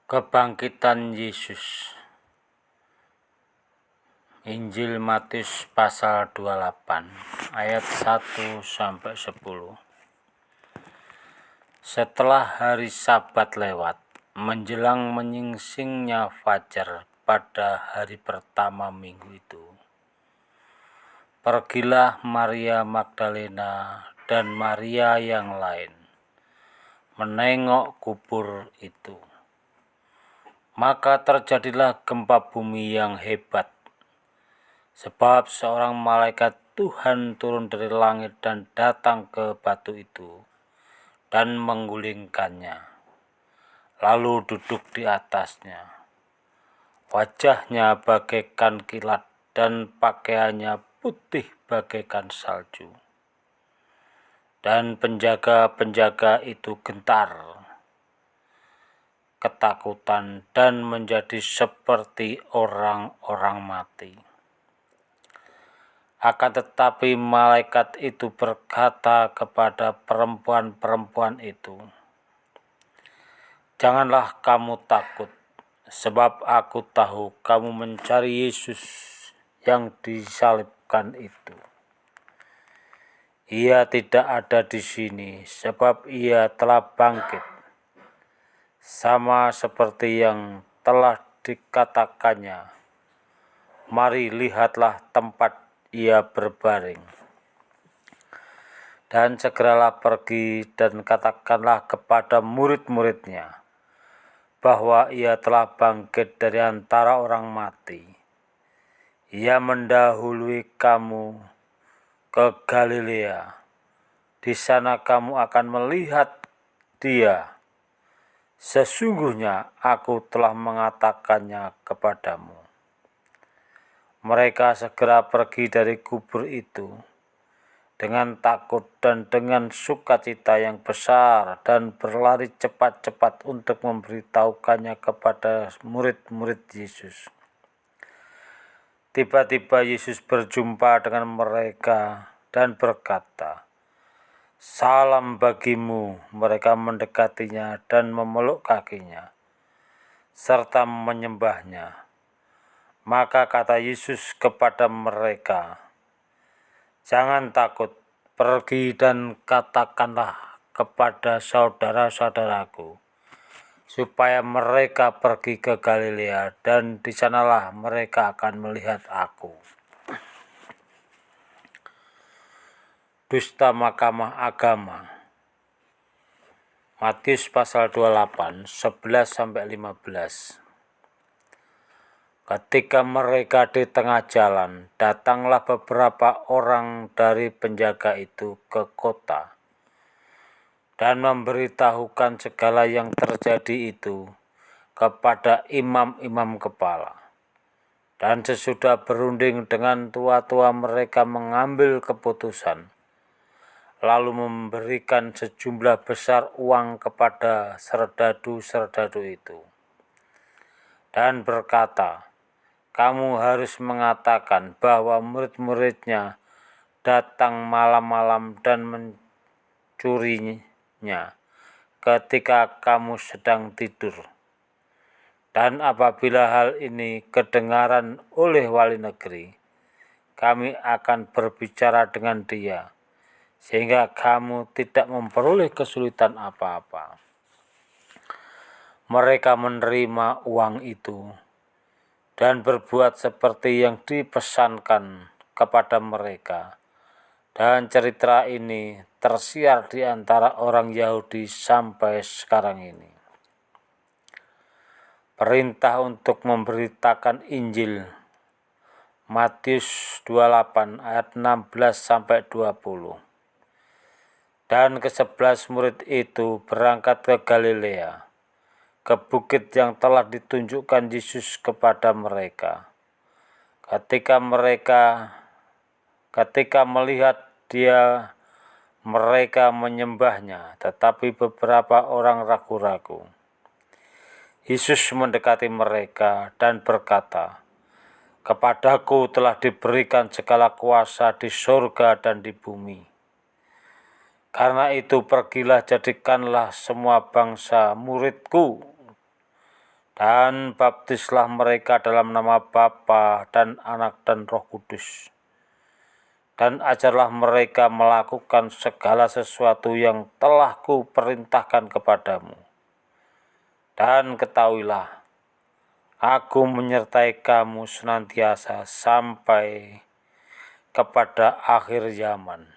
Kebangkitan Yesus. Injil Matius pasal 28 ayat 1 sampai 10. Setelah hari Sabat lewat, menjelang menyingsingnya fajar pada hari pertama minggu itu, pergilah Maria Magdalena dan Maria yang lain menengok kubur itu. Maka terjadilah gempa bumi yang hebat, sebab seorang malaikat Tuhan turun dari langit dan datang ke batu itu dan menggulingkannya, lalu duduk di atasnya. Wajahnya bagaikan kilat dan pakaiannya putih bagaikan salju. Dan penjaga-penjaga itu gentar, ketakutan, dan menjadi seperti orang-orang mati. Akan tetapi malaikat itu berkata kepada perempuan-perempuan itu, "Janganlah kamu takut, sebab aku tahu kamu mencari Yesus yang disalibkan itu. Ia tidak ada di sini, sebab ia telah bangkit, sama seperti yang telah dikatakannya. Mari lihatlah tempat ia berbaring. Dan segeralah pergi dan katakanlah kepada murid-muridnya bahwa ia telah bangkit dari antara orang mati. Ia mendahului kamu ke Galilea. Di sana kamu akan melihat dia. Sesungguhnya aku telah mengatakannya kepadamu." Mereka segera pergi dari kubur itu dengan takut dan dengan sukacita yang besar dan berlari cepat-cepat untuk memberitahukannya kepada murid-murid Yesus. Tiba-tiba Yesus berjumpa dengan mereka dan berkata, "Salam bagimu." Mereka mendekatinya dan memeluk kakinya, serta menyembahnya. Maka kata Yesus kepada mereka, "Jangan takut, pergi dan katakanlah kepada saudara-saudaraku, supaya mereka pergi ke Galilea, dan di sanalah mereka akan melihat aku." Dusta Mahkamah Agama. Matius pasal 28, 11-15. Ketika mereka di tengah jalan, datanglah beberapa orang dari penjaga itu ke kota dan memberitahukan segala yang terjadi itu kepada imam-imam kepala. Dan sesudah berunding dengan tua-tua, mereka mengambil keputusan, lalu memberikan sejumlah besar uang kepada serdadu-serdadu itu, dan berkata, "Kamu harus mengatakan bahwa murid-muridnya datang malam-malam dan mencurinya ketika kamu sedang tidur. Dan apabila hal ini kedengaran oleh wali negeri, kami akan berbicara dengan dia, sehingga kamu tidak memperoleh kesulitan apa-apa." Mereka menerima uang itu dan berbuat seperti yang dipesankan kepada mereka. Dan cerita ini tersiar di antara orang Yahudi sampai sekarang ini. Perintah untuk memberitakan Injil. Matius 28 ayat 16-20. Dan ke-11 murid itu berangkat ke Galilea, ke bukit yang telah ditunjukkan Yesus kepada mereka. Ketika melihat dia, mereka menyembahnya, tetapi beberapa orang ragu-ragu. Yesus mendekati mereka dan berkata, "Kepadaku telah diberikan segala kuasa di surga dan di bumi. Karena itu pergilah, jadikanlah semua bangsa muridku, dan baptislah mereka dalam nama Bapa dan Anak dan Roh Kudus. Dan ajarlah mereka melakukan segala sesuatu yang telah kuperintahkan kepadamu. Dan ketahuilah, aku menyertai kamu senantiasa sampai kepada akhir zaman.